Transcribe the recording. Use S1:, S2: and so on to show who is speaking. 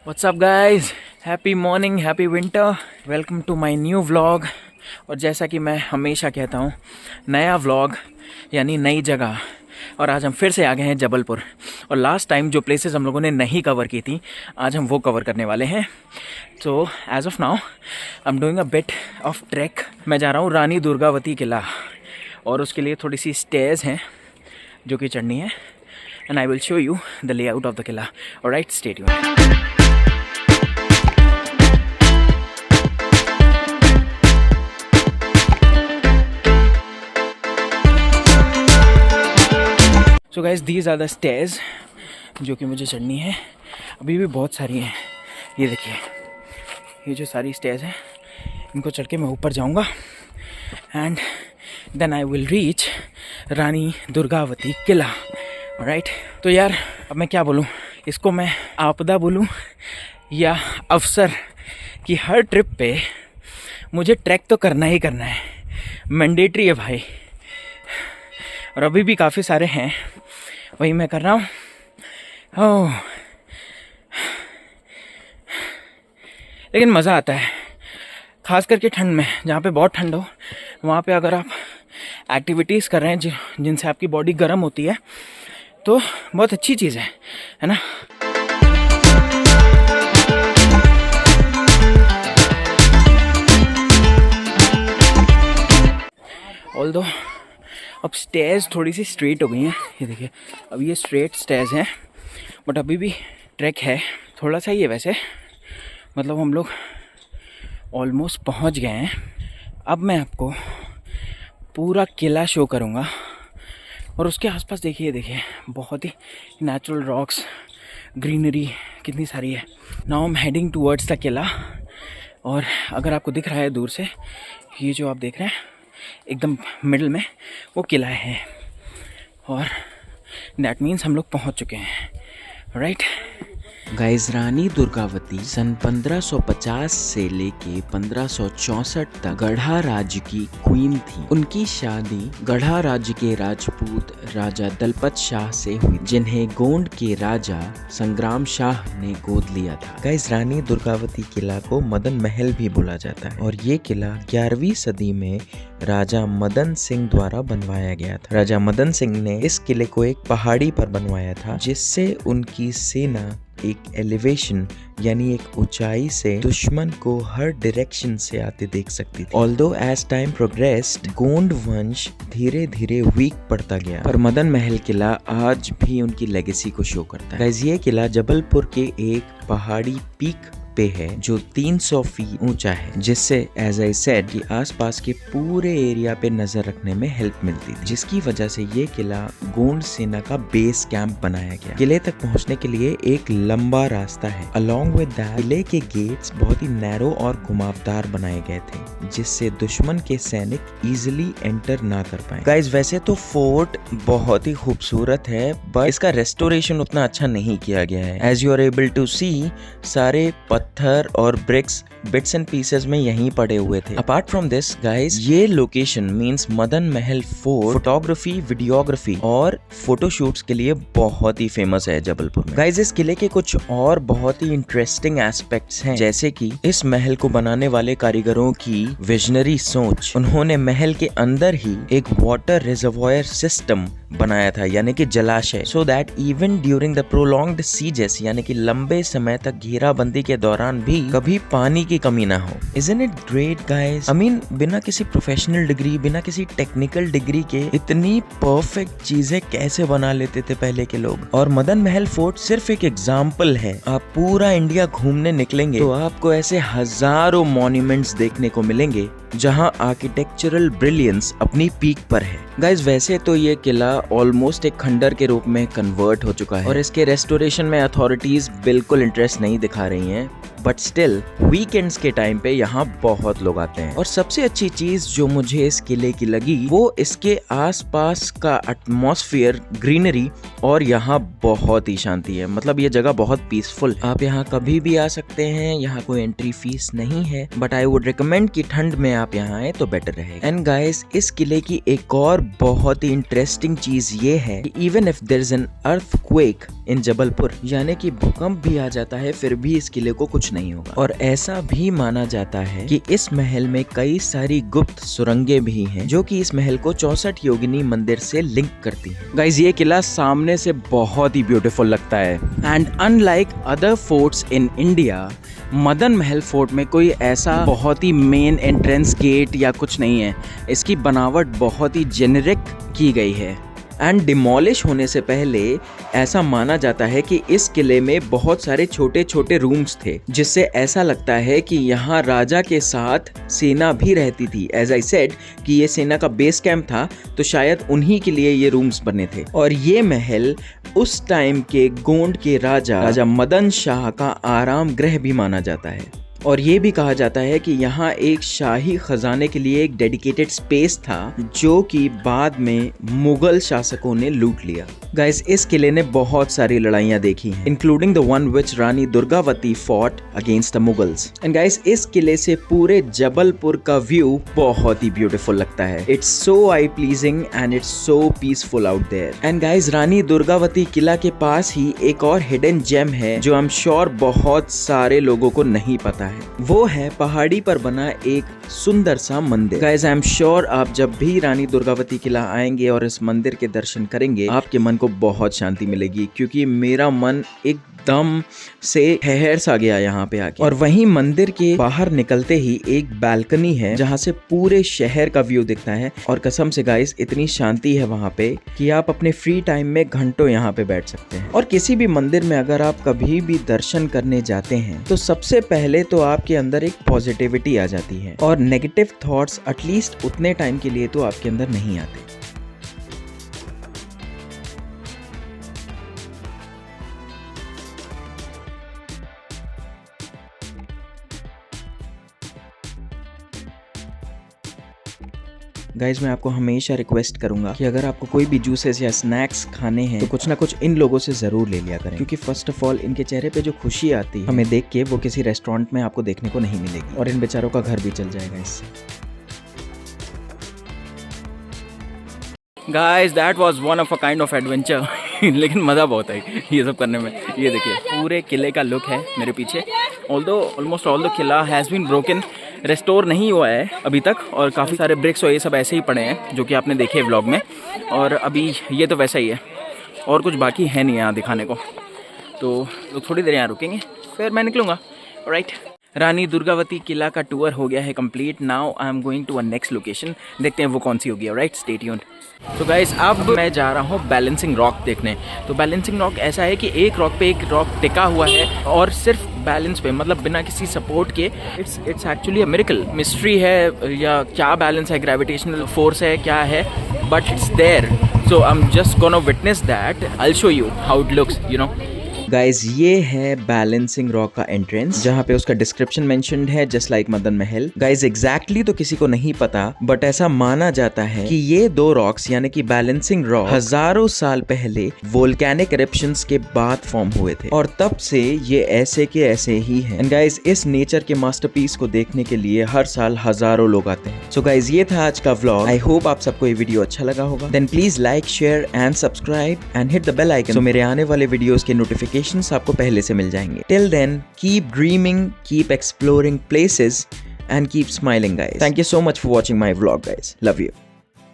S1: What's up guys, happy morning, happy winter, welcome to my new vlog. और जैसा कि मैं हमेशा कहता हूँ, नया व्लॉग यानी नई जगह। और आज हम फिर से आ गए हैं जबलपुर। और लास्ट टाइम जो प्लेसेस हम लोगों ने नहीं कवर की थी, आज हम वो कवर करने वाले हैं। So as of now I am doing a bit of track. मैं जा रहा हूँ रानी दुर्गावती किला, और उसके लिए थोड़ी सी स्टेयर्स हैं जो कि चढ़नी है। And I will show you the layout of the किला। Alright, stay tuned. So guys, these are the stairs जो कि मुझे चढ़नी है। अभी भी बहुत सारी हैं, ये देखिए, ये जो सारी स्टेयर्स हैं इनको चढ़ के मैं ऊपर जाऊंगा and then I will reach Rani Durgavati किला। राइट, तो यार अब मैं क्या बोलूँ, इसको मैं आपदा बोलूँ या अवसर कि हर ट्रिप पे मुझे ट्रैक तो करना ही करना है, मैंडेटरी है भाई। और अभी भी काफ़ी सारे हैं, वही मैं कर रहा हूँ। ओह, लेकिन मज़ा आता है, ख़ास करके ठंड में, जहाँ पे बहुत ठंड हो वहाँ पे अगर आप एक्टिविटीज़ कर रहे हैं जिनसे आपकी बॉडी गर्म होती है, तो बहुत अच्छी चीज़ है ना। ऑल्दो अब स्टेयर्स थोड़ी सी स्ट्रेट हो गई हैं, ये देखिए, अब ये स्ट्रेट स्टेयर्स हैं, बट अभी भी ट्रैक है, थोड़ा सा ही है वैसे। मतलब हम लोग ऑलमोस्ट पहुंच गए हैं। अब मैं आपको पूरा किला शो करूंगा। और उसके आसपास देखिए, बहुत ही नेचुरल रॉक्स, ग्रीनरी कितनी सारी है। Now I am heading towards the qila. और अगर आपको दिख रहा है दूर से, ये जो आप देख रहे हैं एकदम मिडल में, वो किला है। और दैट मीन्स हम लोग पहुंच चुके हैं। राइट
S2: गाइस, रानी दुर्गावती सन 1550 से लेके 1564 तक गढ़ा राज्य की क्वीन थी। उनकी शादी गढ़ा राज्य के राजपूत राजा दलपत शाह से हुई, जिन्हें गोंड के राजा संग्राम शाह ने गोद लिया था। गाइस, रानी दुर्गावती किला को मदन महल भी बोला जाता है, और ये किला 11वीं सदी में राजा मदन सिंह द्वारा बनवाया गया था। राजा मदन सिंह ने इस किले को एक पहाड़ी पर बनवाया था, जिससे उनकी सेना एक एलिवेशन यानी एक ऊंचाई से दुश्मन को हर डायरेक्शन से आते देख सकती थी। Although as time progressed, Gond वंश धीरे धीरे वीक पड़ता गया, पर मदन महल किला आज भी उनकी लेगेसी को शो करता है। गाइस, ये किला जबलपुर के एक पहाड़ी पीक पे है जो 300 फीट ऊंचा है, जिससे एज आई सेड कि आसपास के पूरे एरिया पे नजर रखने में हेल्प मिलती थी, जिसकी वजह से ये किला गोंड सेना का बेस कैंप बनाया गया। किले तक पहुंचने के लिए एक लंबा रास्ता है। अलोंग विद दैट, किले के गेट्स बहुत ही नैरो और घुमावदार बनाए गए थे, जिससे दुश्मन के सैनिक इजिली एंटर ना कर पाए। गाइस, वैसे तो फोर्ट बहुत ही खूबसूरत है, बट इसका रेस्टोरेशन उतना अच्छा नहीं किया गया है। As you are able to see, सारे पत्थर और ब्रिक्स बिट्स एंड पीसेस में यहीं पड़े हुए थे। अपार्ट फ्रॉम दिस गाइस, ये location means Madan Mahal fort photography, videography और फोटोशूट्स के लिए बहुत ही फेमस है जबलपुर में। गाइस, इस किले के कुछ और बहुत ही इंटरेस्टिंग एस्पेक्ट्स हैं, जैसे कि इस महल को बनाने वाले कारीगरों की विजनरी सोच। उन्होंने महल के अंदर ही एक वाटर रिजर्वॉयर सिस्टम बनाया था, यानी कि जलाशय, so that even during the prolonged sieges, यानी कि लंबे समय तक घेराबंदी के दौरान भी कभी पानी की कमी ना हो। Isn't it great guys? I mean, बिना किसी प्रोफेशनल डिग्री, बिना किसी टेक्निकल डिग्री के इतनी परफेक्ट चीजें कैसे बना लेते थे पहले के लोग। और मदन महल फोर्ट सिर्फ एक एग्जाम्पल है। आप पूरा इंडिया घूमने निकलेंगे तो आपको ऐसे हजारों मॉन्यूमेंट्स देखने को मिलेंगे, जहां आर्किटेक्चरल ब्रिलियंस अपनी पीक पर है। गाइज, वैसे तो ये किला ऑलमोस्ट एक खंडर के रूप में कन्वर्ट हो चुका है, और इसके रेस्टोरेशन में अथॉरिटीज बिल्कुल इंटरेस्ट नहीं दिखा रही हैं। बट स्टिल वीकेंड्स के टाइम पे यहाँ बहुत लोग आते हैं। और सबसे अच्छी चीज जो मुझे इस किले की लगी वो इसके आसपास का एटमॉस्फेयर, ग्रीनरी और यहाँ बहुत ही शांति है। मतलब ये जगह बहुत पीसफुल। आप यहाँ कभी भी आ सकते हैं, यहाँ कोई एंट्री फीस नहीं है, बट आई वुड रिकमेंड कि ठंड में आप यहाँ आए तो बेटर रहेगा। एंड गाइस, इस किले की एक और बहुत ही इंटरेस्टिंग चीज ये है कि even if there is an earthquake in Jabalpur, यानी कि भूकंप भी आ जाता है, फिर भी इस किले को कुछ नहीं होगा। और ऐसा भी माना जाता है कि इस महल में कई सारी गुप्त सुरंगें भी हैं जो कि इस महल को 64 योगिनी मंदिर से लिंक करती हैं। गाइस, ये किला सामने से बहुत ही ब्यूटीफुल लगता है। And unlike other forts in India, Madan Mahal fort में कोई ऐसा बहुत ही मेन एंट्रेंस गेट या कुछ नहीं है। इसकी बनावट बहुत ही जेनेरिक की गई है। एंड डिमोलिश होने से पहले ऐसा माना जाता है कि इस किले में बहुत सारे छोटे छोटे रूम्स थे, जिससे ऐसा लगता है कि यहाँ राजा के साथ सेना भी रहती थी। एज आई सेड कि ये सेना का बेस कैंप था, तो शायद उन्हीं के लिए ये रूम्स बने थे। और ये महल उस टाइम के गोंड के राजा मदन शाह का आराम गृह भी माना जाता है। और ये भी कहा जाता है कि यहाँ एक शाही खजाने के लिए एक डेडिकेटेड स्पेस था, जो कि बाद में मुगल शासकों ने लूट लिया। गाइस, इस किले ने बहुत सारी लड़ाइयाँ देखी हैं, including the one which Rani Durgavati fought against the Mughals. And guys, इस किले से पूरे जबलपुर का व्यू बहुत ही ब्यूटीफुल लगता है। It's so eye pleasing and it's so peaceful out there. And guys, Rani Durgavati किला के पास ही एक और हिडन जेम है जो आई एम श्योर बहुत सारे लोगों को नहीं पता है। वो है पहाड़ी पर बना एक सुंदर सा मंदिर। गाइस, आई एम श्योर आप जब भी रानी दुर्गावती किला आएंगे और इस मंदिर के दर्शन करेंगे, आपके मन को बहुत शांति मिलेगी, क्योंकि मेरा मन एकदम से ठहर सा गया यहाँ पे आके। और वहीं मंदिर के बाहर निकलते ही एक बालकनी है जहाँ से पूरे शहर का व्यू दिखता है। और कसम से गाइस, इतनी शांति है वहाँ पे कि आप अपने फ्री टाइम में घंटों यहाँ पे बैठ सकते हैं। और किसी भी मंदिर में अगर आप कभी भी दर्शन करने जाते हैं तो सबसे पहले तो आपके अंदर एक पॉजिटिविटी आ जाती है, और नेगेटिव थॉट्स एटलीस्ट उतने टाइम के लिए तो आपके अंदर नहीं आते। गाइज, मैं आपको हमेशा रिक्वेस्ट करूंगा कि अगर आपको कोई भी जूसेस या स्नैक्स खाने हैं तो कुछ ना कुछ इन लोगों से जरूर ले लिया करें, क्योंकि फर्स्ट ऑफ ऑल इनके चेहरे पे जो खुशी आती है हमें देख के, वो किसी रेस्टोरेंट में आपको देखने को नहीं मिलेगी, और इन बेचारों का घर भी चल जाएगा इससे।
S1: Guys, that was one of a kind of adventure. लेकिन मज़ा बहुत है ये सब करने में। ये देखिए, पूरे किले का लुक है मेरे पीछे। ऑलमोस्ट ऑल द किला हैज़ बीन ब्रोकन, रेस्टोर नहीं हुआ है अभी तक, और काफ़ी सारे ब्रिक्स और ये सब ऐसे ही पड़े हैं जो कि आपने देखे व्लॉग में। और अभी ये तो वैसा ही है, और कुछ बाकी है नहीं यहाँ दिखाने को। तो थोड़ी देर यहाँ रुकेंगे, फिर मैं निकलूँगा। राइट, रानी दुर्गावती किला का टूर हो गया है complete. Now I am going to a next location, देखते हैं वो कौन सी होगी। Right, stay tuned. तो गाइस, अब मैं जा रहा हूँ बैलेंसिंग रॉक देखने। तो बैलेंसिंग रॉक ऐसा है कि एक रॉक पे एक रॉक टिका हुआ है, और सिर्फ बैलेंस पे, मतलब बिना किसी सपोर्ट के। It's actually a miracle. Mystery है या क्या बैलेंस है, ग्रेविटेशनल फोर्स है, क्या है, but it's there. So I am just gonna witness that. I will show you how it looks, you know.
S2: Guys, ये है बैलेंसिंग रॉक का एंट्रेंस, जहाँ पे उसका डिस्क्रिप्शन मेंशन्ड है, just like Madan Mahal. Guys, exactly तो किसी को नहीं पता, बट ऐसा माना जाता है कि ये दो रॉक्स यानी कि बैलेंसिंग रॉक हजारों साल पहले वोल्केनिक इरप्शंस के बाद फॉर्म हुए थे, और तब से ये ऐसे के ऐसे ही हैं। एंड गाइज, इस नेचर के मास्टरपीस को देखने के लिए हर साल हजारों लोग आते हैं। सो गाइज, ये था आज का व्लॉग। आई होप आप सबको ये वीडियो अच्छा लगा होगा। Then please like, share and subscribe and hit the bell icon, so मेरे आने वाले वीडियोस के नोटिफिकेशन आपको पहले से मिल जाएंगे। Till then, keep dreaming, keep exploring places and keep smiling, guys. Thank you so much for watching my vlog, guys. Love you.